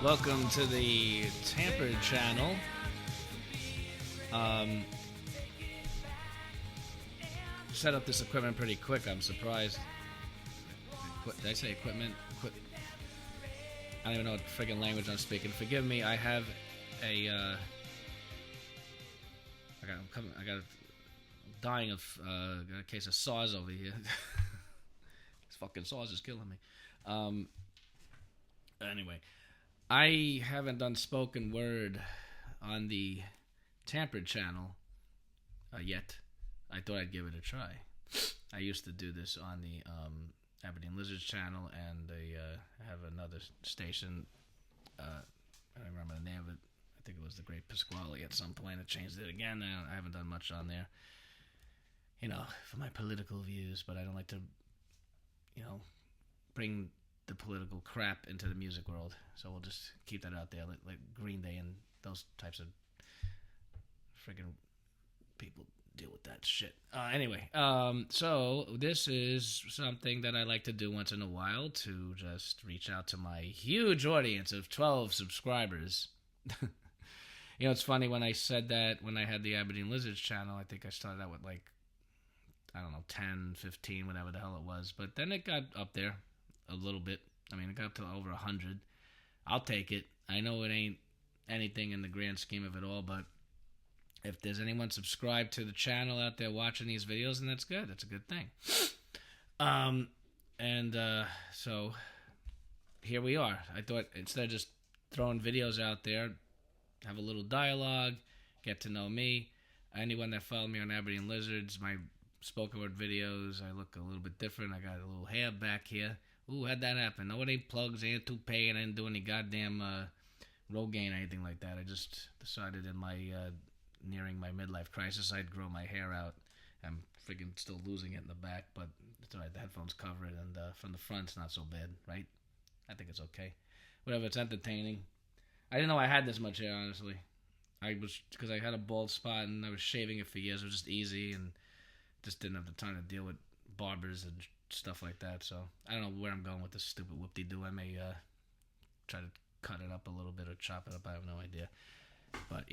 Welcome to the Tampered channel. Um, Set up this equipment pretty quick. I'm surprised. Did I say equipment? I don't even know what friggin' language I'm speaking. Forgive me. I have a. I'm dying of got a case of SARS over here. This fucking SARS is killing me. Anyway, I haven't done spoken word on the Tampered channel yet. I thought I'd give it a try. I used to do this on the Aberdeen Lizards channel, and they have another station. I don't remember the name of it. I think it was the Great Pasquale at some point. I changed it again. I haven't done much on there, for my political views, but I don't like to, bring the political crap into the music world. So we'll just keep that out there, like Green Day and those types of friggin' people deal with that shit. Anyway, so this is something that I like to do once in a while to just reach out to my huge audience of 12 subscribers. It's funny, when I said that, when I had the Aberdeen Lizards channel, I think I started out with 10, 15, whatever the hell it was. But then it got up there a little bit. I mean, it got up to over 100. I'll take it. I know it ain't anything in the grand scheme of it all, but if there's anyone subscribed to the channel out there watching these videos, then that's good. That's a good thing. So here we are. I thought, instead of just throwing videos out there, have a little dialogue, get to know me. Anyone that followed me on Aberdeen Lizards, my spoken word videos, I look a little bit different. I got a little hair back here. Ooh, how'd that happen? No, it ain't plugs, ain't toupee, and I didn't do any goddamn Rogaine or anything like that. I just decided in my nearing my midlife crisis, I'd grow my hair out. I'm freaking still losing it in the back, but it's alright. The headphones cover it, and from the front, it's not so bad, right? I think it's okay. Whatever, it's entertaining. I didn't know I had this much hair, honestly. Because I had a bald spot, and I was shaving it for years. It was just easy, and just didn't have the time to deal with barbers and stuff like that. So I don't know where I'm going with this stupid whoop-de-doo. I may try to cut it up a little bit or chop it up. I have no idea. But,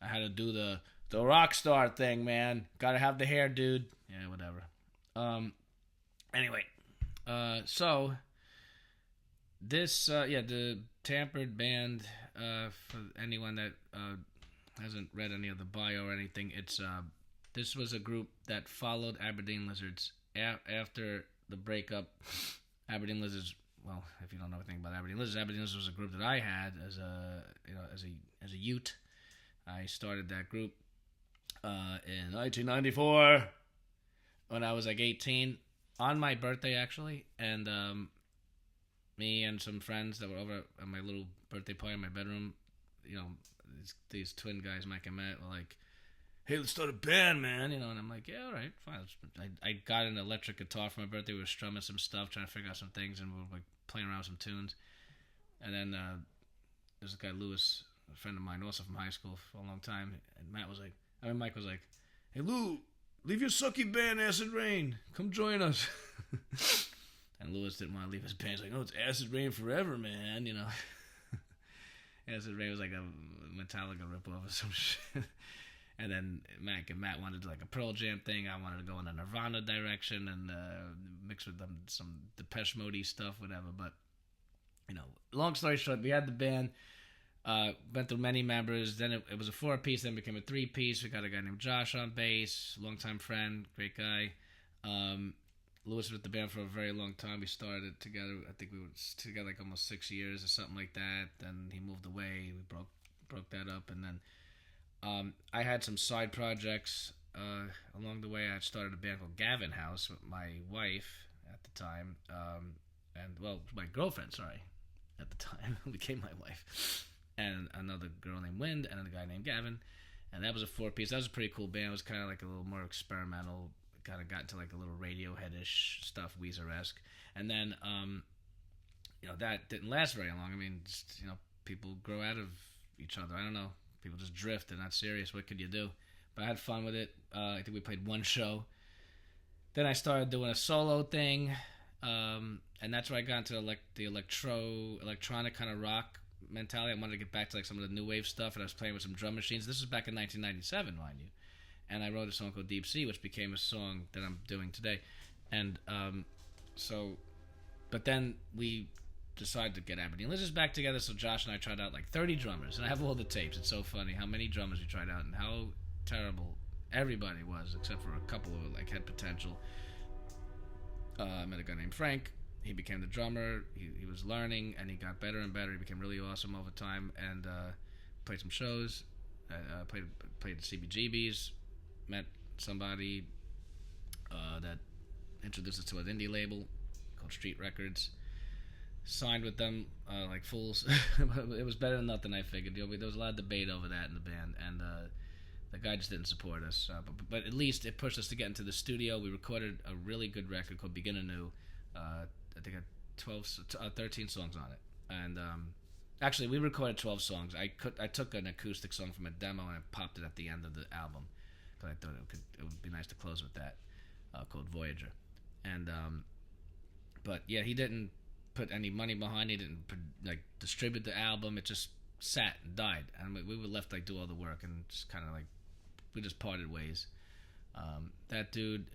I had to do the rock star thing, man. Gotta have the hair, dude. Yeah, whatever. Anyway, so this, the Tampered band, for anyone that hasn't read any of the bio or anything, this was a group that followed Aberdeen Lizards after the breakup. Aberdeen Lizards, well, if you don't know anything about Aberdeen Lizards was a group that I had as a youth. I started that group in 1994 when I was 18, on my birthday actually, and me and some friends that were over at my little birthday party in my bedroom, these twin guys, Mike and Matt, were like, "Hey, let's start a band, man," and I'm like, "Yeah, all right, fine." I got an electric guitar for my birthday. We were strumming some stuff, trying to figure out some things, and we were playing around with some tunes. And then there's this guy, Lewis, a friend of mine, also from high school for a long time, and Mike was like, "Hey, Lou, leave your sucky band, Acid Rain. Come join us." And Lewis didn't want to leave his band. He's like, "No, it's Acid Rain forever, man," Acid Rain was like a Metallica ripoff or some shit. And then Matt wanted to a Pearl Jam thing. I wanted to go in a Nirvana direction and mix with them some Depeche Mode stuff, whatever. But, long story short, we had the band, went through many members. Then it was a 4-piece, then became a 3-piece. We got a guy named Josh on bass, longtime friend, great guy. Lewis was with the band for a very long time. We started together. I think we were together almost 6 years or something like that. Then he moved away. We broke that up, and then I had some side projects along the way. I started a band called Gavin House with my wife at the time, my girlfriend, at the time, who became my wife, and another girl named Wind, and another guy named Gavin, and that was a 4-piece. That was a pretty cool band. It was kind of a little more experimental, kind of got into a little Radiohead-ish stuff, Weezer-esque, and then, that didn't last very long. I mean, just, people grow out of each other. I don't know. People just drift. They're not serious. What could you do? But I had fun with it. I think we played one show. Then I started doing a solo thing, and that's where I got into the electronic kind of rock mentality. I wanted to get back to like some of the new wave stuff, and I was playing with some drum machines. This was back in 1997, mind you. And I wrote a song called Deep Sea, which became a song that I'm doing today. And but then we decided to get Aberdeen Lizards back together, so Josh and I tried out like 30 drummers, and I have all the tapes. It's so funny how many drummers we tried out and how terrible everybody was, except for a couple who like had potential. I met a guy named Frank. He became the drummer. He was learning, and he got better and better. He became really awesome over time, and played some shows. Played the CBGBs. Met somebody that introduced us to an indie label called Street Records. Signed with them like fools. It was better than nothing, I figured. There was a lot of debate over that in the band, and the guy just didn't support us. But at least it pushed us to get into the studio. We recorded a really good record called Begin Anew. I think it had 13 songs on it. And actually, we recorded 12 songs. I took an acoustic song from a demo and I popped it at the end of the album. Because I thought it would be nice to close with that, called Voyager. And but yeah, he didn't put any money behind it. He didn't like distribute the album. It just sat and died, and we were left like do all the work, and just kind of like we just parted ways. That dude,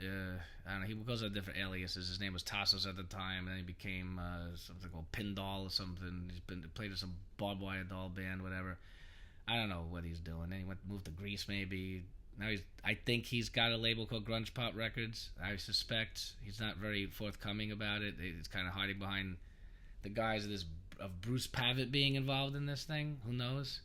I don't know, he goes under different aliases. His name was Tassos at the time, and then he became something called Pindoll or something. He played in some barbed wire doll band, whatever. I don't know what he's doing. Then he moved to Greece, maybe. Now I think he's got a label called Grunge Pop Records. I suspect he's not very forthcoming about it. He's kind of hiding behind the guise of Bruce Pavitt being involved in this thing. Who knows?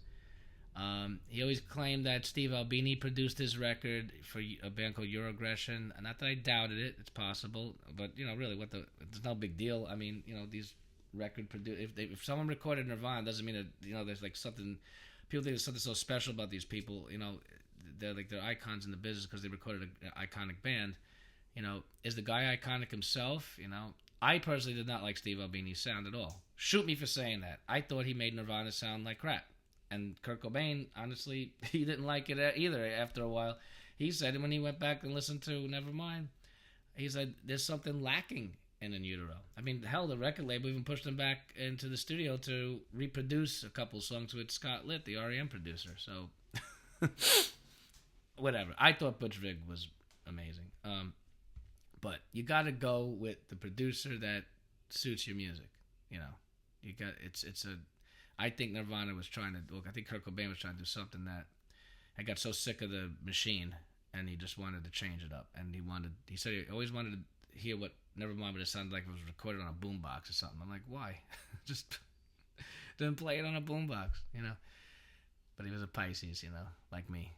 He always claimed that Steve Albini produced his record for a band called Euroaggression. Not that I doubted it; it's possible, but really, there's no big deal. I mean, these record if someone recorded Nirvana, doesn't mean that there's like something. People think there's something so special about these people. They're icons in the business because they recorded an iconic band. Is the guy iconic himself? I personally did not like Steve Albini's sound at all. Shoot me for saying that. I thought he made Nirvana sound like crap. And Kurt Cobain, honestly, he didn't like it either after a while. He said when he went back and listened to Nevermind, he said there's something lacking in In Utero. I mean, hell, the record label even pushed him back into the studio to reproduce a couple songs with Scott Litt, the R.E.M. producer. So, whatever. I thought Butch Vig was amazing. But you got to go with the producer that suits your music. You got it's a. I think Nirvana was trying to look. I think Kurt Cobain was trying to do something that I got so sick of the machine, and he just wanted to change it up. And he said he always wanted to hear what Nevermind would have sounded like if it was recorded on a boombox or something. I'm like, why? Just didn't play it on a boombox, But he was a Pisces, like me.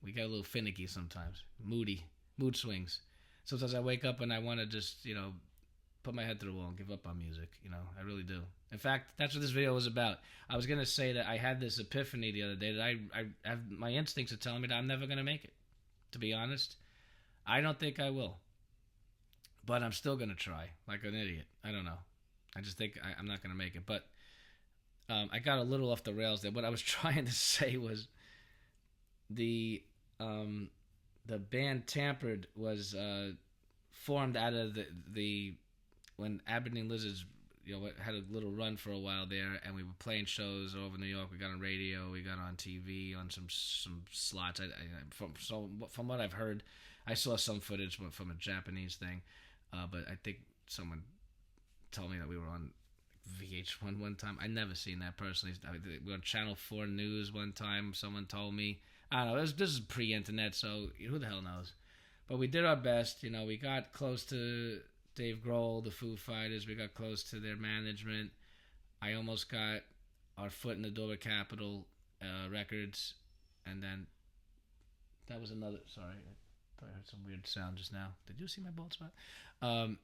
We get a little finicky sometimes, mood swings. Sometimes I wake up and I want to just, put my head to the wall and give up on music. I really do. In fact, that's what this video was about. I was going to say that I had this epiphany the other day that I have my instincts are telling me that I'm never going to make it. To be honest, I don't think I will. But I'm still going to try like an idiot. I don't know. I just think I'm not going to make it. But I got a little off the rails there. What I was trying to say was the band Tampered was formed out of the when Aberdeen Lizards had a little run for a while there, and we were playing shows all over New York. We got on radio, we got on TV, on some slots. From what I've heard, I saw some footage from a Japanese thing, but I think someone told me that we were on VH1 one time. I never seen that personally. We were on Channel 4 News one time. Someone told me. I don't know. This is pre-internet, so who the hell knows? But we did our best. We got close to Dave Grohl, the Foo Fighters. We got close to their management. I almost got our foot in the door with Capitol Records, and then that was another. Sorry, I thought I heard some weird sound just now. Did you see my bald spot? How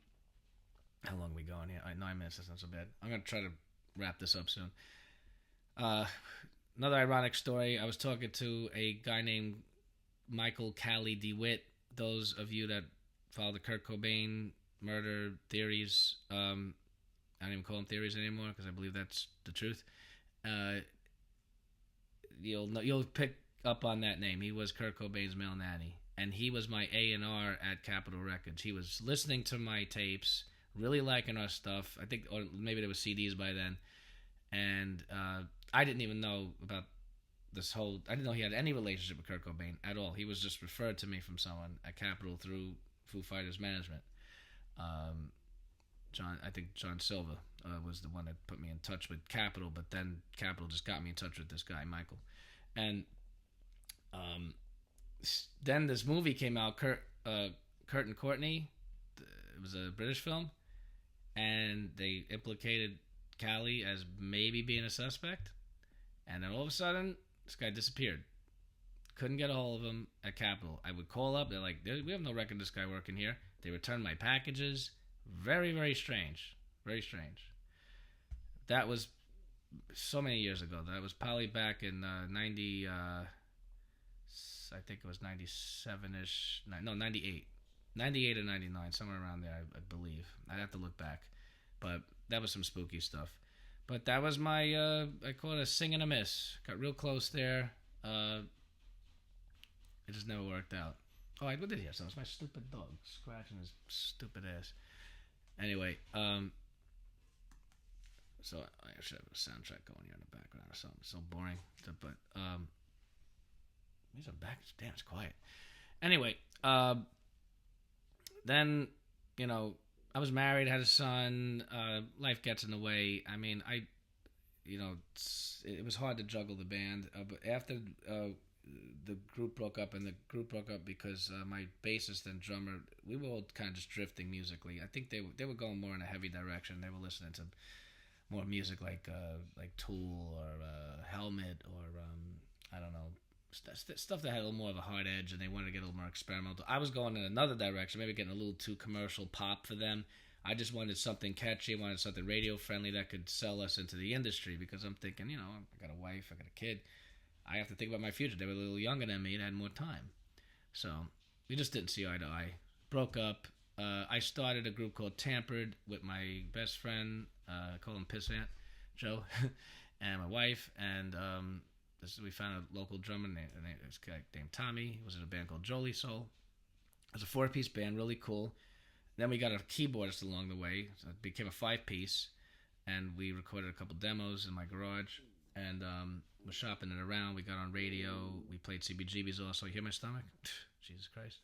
long are we going here? 9 minutes. That's not so bad. I'm gonna try to wrap this up soon. Another ironic story. I was talking to a guy named Michael Callie DeWitt. Those of you that follow the Kurt Cobain murder theories, I don't even call them theories anymore because I believe that's the truth. You'll pick up on that name. He was Kurt Cobain's male nanny, and he was my A&R at Capitol Records. He was listening to my tapes, really liking our stuff. I think, or maybe there were CDs by then. and I didn't even know about this whole. I didn't know he had any relationship with Kurt Cobain at all. He was just referred to me from someone at Capitol through Foo Fighters management. Um, I think John Silva was the one that put me in touch with Capitol, but then Capitol just got me in touch with this guy Michael, and um, then this movie came out, Kurt and Courtney. It was a British film, and they implicated Callie as maybe being a suspect, and then all of a sudden, this guy disappeared. Couldn't get a hold of him at Capitol. I would call up. They're like, we have no record of this guy working here. They returned my packages. Very, very strange. Very strange. That was so many years ago. That was probably back in 90, I think it was 97-ish. No, 98. 98 or 99, somewhere around there, I believe. I'd have to look back. But that was some spooky stuff. But that was my, I call it a sing and a miss. Got real close there. It just never worked out. Oh, I did hear something. It's my stupid dog scratching his stupid ass. Anyway, so I should have a soundtrack going here in the background or something. It's so boring. But, these are back. Damn, it's quiet. Anyway, then, I was married, had a son. Life gets in the way. I mean, it was hard to juggle the band. But after the group broke up, and the group broke up because my bassist and drummer, we were all kind of just drifting musically. I think they were going more in a heavy direction. They were listening to more music like Tool or Helmet or I don't know, stuff that had a little more of a hard edge, and they wanted to get a little more experimental. I was going in another direction, maybe getting a little too commercial pop for them. I just wanted something catchy, wanted something radio friendly that could sell us into the industry, because I'm thinking, I got a wife, I got a kid. I have to think about my future. They were a little younger than me and had more time. So we just didn't see eye to eye. Broke up. I started a group called Tampered with my best friend, I call him Pissant, Joe, and my wife, and we found a local drummer named Tommy. He was in a band called Jolie Soul. It was a 4-piece band, really cool. Then we got a keyboardist along the way, so it became a 5-piece, and we recorded a couple demos in my garage, and was shopping it around. We got on radio. We played CBGB's also. You hear my stomach? Jesus Christ.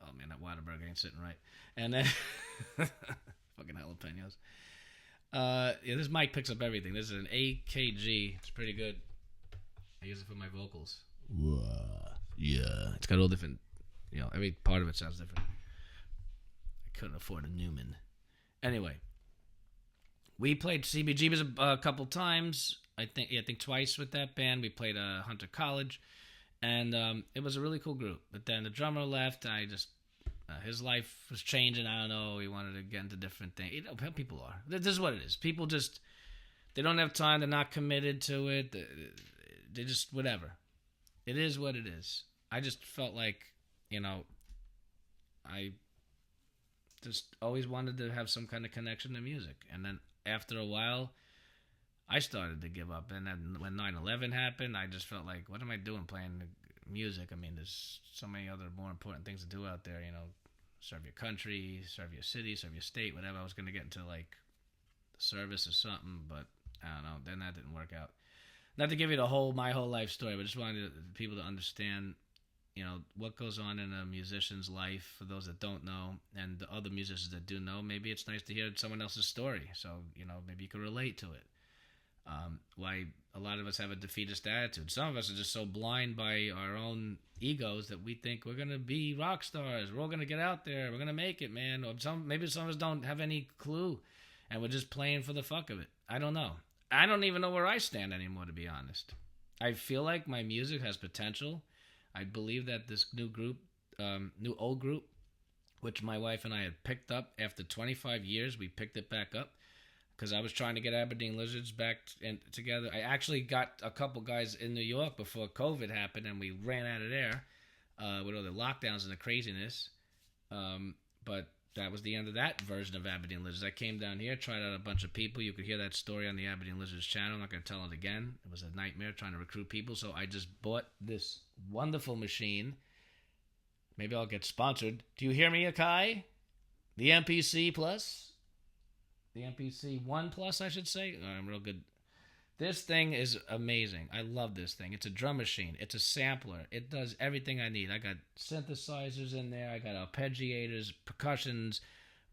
Oh, man, that Whataburger ain't sitting right. And then, fucking jalapenos. This mic picks up everything. This is an AKG. It's pretty good. I use it for my vocals. Yeah. It's got all different, every part of it sounds different. I couldn't afford a Newman. Anyway, we played CBGB's a couple times. I think twice with that band. We played Hunter College, and it was a really cool group. But then the drummer left, and I just his life was changing. I don't know. He wanted to get into different things. People are. This is what it is. People just they don't have time. They're not committed to it. They just whatever. It is what it is. I just felt like I just always wanted to have some kind of connection to music, and then after a while, I started to give up. And then when 9/11 happened, I just felt like, what am I doing playing music? I mean, there's so many other more important things to do out there, serve your country, serve your city, serve your state, whatever. I was going to get into like the service or something, but I don't know. Then that didn't work out. Not to give you my whole life story, but just wanted people to understand, what goes on in a musician's life for those that don't know, and the other musicians that do know. Maybe it's nice to hear someone else's story, so maybe you can relate to it. Why a lot of us have a defeatist attitude. Some of us are just so blind by our own egos that we think we're going to be rock stars. We're all going to get out there. We're going to make it, man. Or maybe some of us don't have any clue, and we're just playing for the fuck of it. I don't know. I don't even know where I stand anymore, to be honest. I feel like my music has potential. I believe that this new old group, which my wife and I had picked up after 25 years, we picked it back up. Because I was trying to get Aberdeen Lizards back together. I actually got a couple guys in New York before COVID happened, and we ran out of there with all the lockdowns and the craziness. But that was the end of that version of Aberdeen Lizards. I came down here, tried out a bunch of people. You could hear that story on the Aberdeen Lizards channel. I'm not going to tell it again. It was a nightmare trying to recruit people. So I just bought this wonderful machine. Maybe I'll get sponsored. Do you hear me, Akai? The MPC Plus? The MPC One Plus, I should say. I'm real good. This thing is amazing. I love this thing. It's a drum machine. It's a sampler. It does everything I need. I got synthesizers in there. I got arpeggiators, percussions.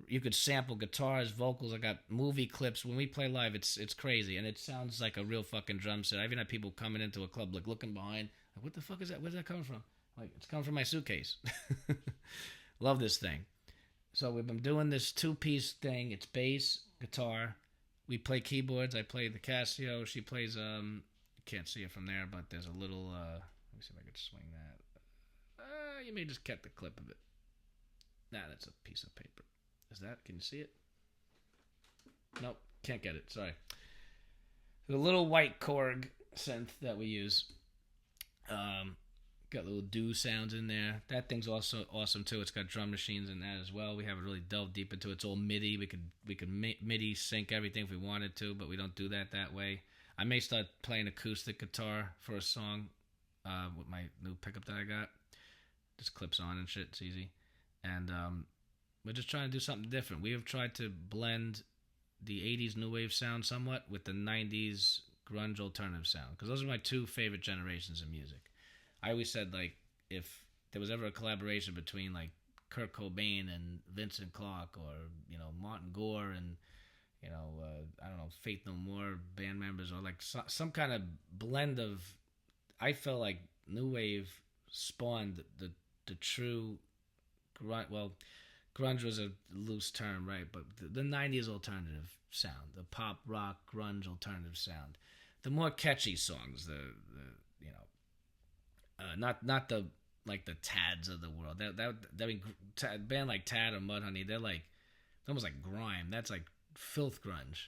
You could sample guitars, vocals. I got movie clips. When we play live, it's crazy, and it sounds like a real fucking drum set. I even had people coming into a club, like looking behind, like, what the fuck is that? Where's that coming from? Like, it's coming from my suitcase. Love this thing. So we've been doing this two-piece thing. It's bass, guitar. We play keyboards. I play the Casio. She plays, you can't see it from there, but there's a little, let me see if I can swing that. You may just get the clip of it. Nah, that's a piece of paper. Is that, can you see it? Nope, can't get it, sorry. The little white Korg synth that we use. Got little do sounds in there. That thing's also awesome too. It's got drum machines in that as well. We haven't really delved deep into it. It's all MIDI. We could MIDI sync everything if we wanted to, but we don't do that way. I may start playing acoustic guitar for a song with my new pickup that I got. Just clips on and shit. It's easy. And we're just trying to do something different. We have tried to blend the 80s new wave sound somewhat with the 90s grunge alternative sound, because those are my two favorite generations of music. I always said, like, if there was ever a collaboration between, like, Kurt Cobain and Vincent Clarke, or, you know, Martin Gore and, you know, I don't know, Faith No More band members, or, like, some kind of blend of, I felt like new wave spawned the true grunge. Well, grunge was a loose term, right? But the 90s alternative sound, the pop, rock, grunge alternative sound, the more catchy songs, the you know, not the, like, the Tads of the world. I mean, band like Tad or Mudhoney, they're like almost like grime. That's like filth grunge,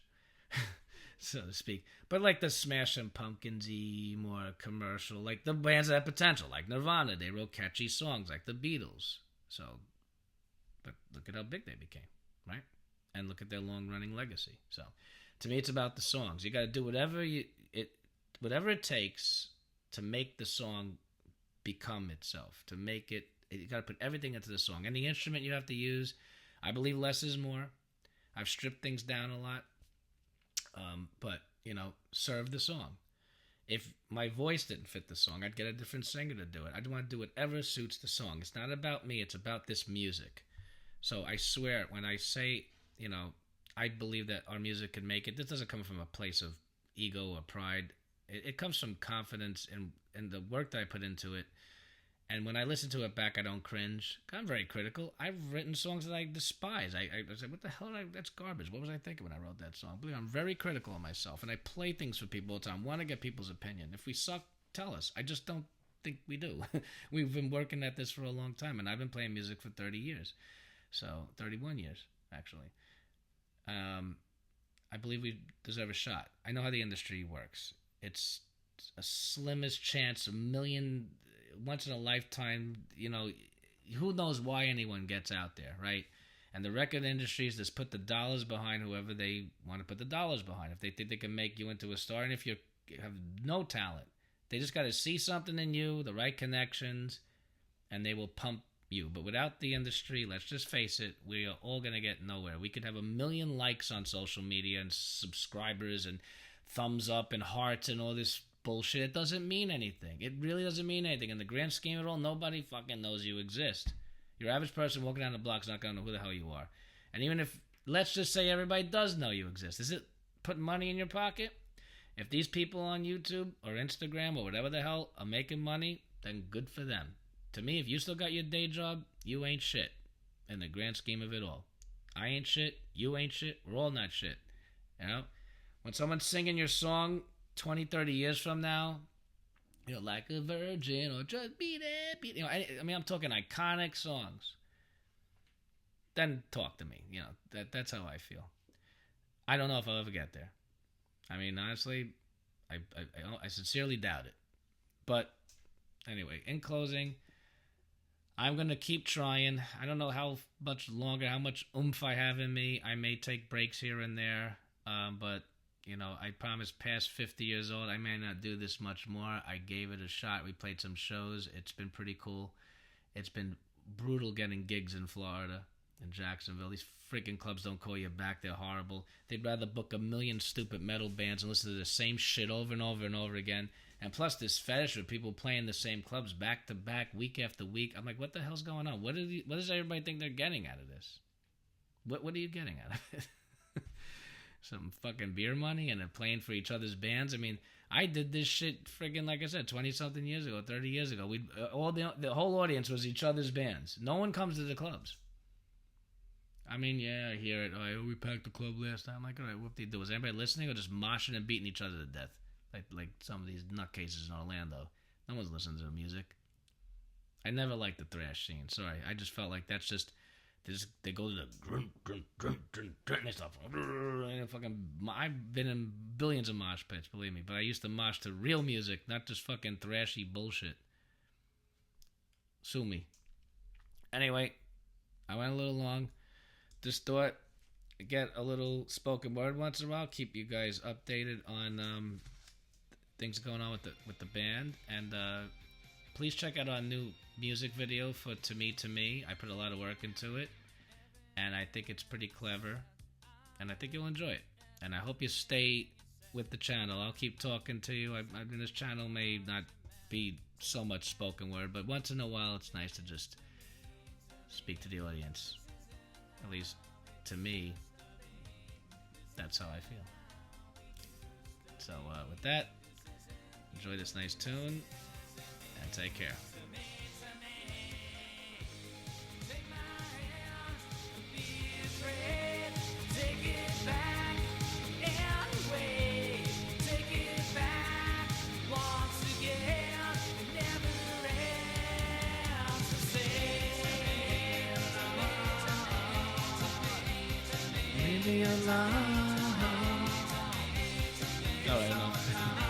so to speak. But like the Smashing Pumpkins-y, more commercial, like the bands that have potential, like Nirvana, they wrote catchy songs, like the Beatles. So, but look at how big they became, right? And look at their long-running legacy. So, to me, it's about the songs. You got to do whatever it takes to make the song become itself, to make it. You got to put everything into the song. And the instrument you have to use, I believe less is more. I've stripped things down a lot, but, you know, serve the song. If my voice didn't fit the song, I'd get a different singer to do it. I'd want to do whatever suits the song. It's not about me. It's about this music. So I swear, when I say, you know, I believe that our music can make it, this doesn't come from a place of ego or pride. It comes from confidence in the work that I put into it. And when I listen to it back, I don't cringe. I'm very critical. I've written songs that I despise. I said, what the hell? That's garbage. What was I thinking when I wrote that song? I believe I'm very critical of myself. And I play things for people all the time. I want to get people's opinion. If we suck, tell us. I just don't think we do. We've been working at this for a long time. And I've been playing music for 30 years. So, 31 years, actually. I believe we deserve a shot. I know how the industry works. It's a slimmest chance, a million, once in a lifetime, you know, who knows why anyone gets out there, right? And the record industries just put the dollars behind whoever they want to put the dollars behind. If they think they can make you into a star, and if you have no talent, they just got to see something in you, the right connections, and they will pump you. But without the industry, let's just face it, we are all going to get nowhere. We could have 1 million likes on social media and subscribers and thumbs up and hearts and all this bullshit. It doesn't mean anything. It really doesn't mean anything. In the grand scheme of it all, nobody fucking knows you exist. Your average person walking down the block is not going to know who the hell you are. And even if, let's just say everybody does know you exist, is it putting money in your pocket? If these people on YouTube or Instagram or whatever the hell are making money, then good for them. To me, if you still got your day job, you ain't shit in the grand scheme of it all. I ain't shit. You ain't shit. We're all not shit. You know? When someone's singing your song 20, 30 years from now, you know, like a virgin or just beat it, you know, I mean, I'm talking iconic songs. Then talk to me. You know, that's how I feel. I don't know if I'll ever get there. I mean, honestly, I sincerely doubt it. But anyway, in closing, I'm going to keep trying. I don't know how much longer, how much oomph I have in me. I may take breaks here and there, but, you know, I promise past 50 years old, I may not do this much more. I gave it a shot. We played some shows. It's been pretty cool. It's been brutal getting gigs in Florida. in Jacksonville. These freaking clubs don't call you back. They're horrible. They'd rather book a million stupid metal bands and listen to the same shit over and over and over again. And plus this fetish with people playing the same clubs back to back, week after week. I'm like, what the hell's going on? What does everybody think they're getting out of this? What are you getting out of it? Some fucking beer money and they're playing for each other's bands? I mean, I did this shit friggin', like I said, 20-something years ago, 30 years ago. We all the whole audience was each other's bands. No one comes to the clubs. I mean, yeah, I hear it. Oh, we packed the club last time. I'm like, all right, whoop-de-doo. Was anybody listening or just moshing and beating each other to death? Like some of these nutcases in Orlando. No one's listening to the music. I never liked the thrash scene. Sorry, I just felt like that's just... They go to the drunk and stuff. And I've been in billions of mosh pits, believe me. But I used to mosh to real music, not just fucking thrashy bullshit. Sue me. Anyway, I went a little long. Just thought I'd get a little spoken word once in a while. Keep you guys updated on things going on with the band. And please check out our new music video for To Me. I put a lot of work into it. And I think it's pretty clever. And I think you'll enjoy it. And I hope you stay with the channel. I'll keep talking to you. I mean, this channel may not be so much spoken word, but once in a while it's nice to just speak to the audience. At least to me, that's how I feel. So with that, enjoy this nice tune and take care. Leave me alone. All right, no.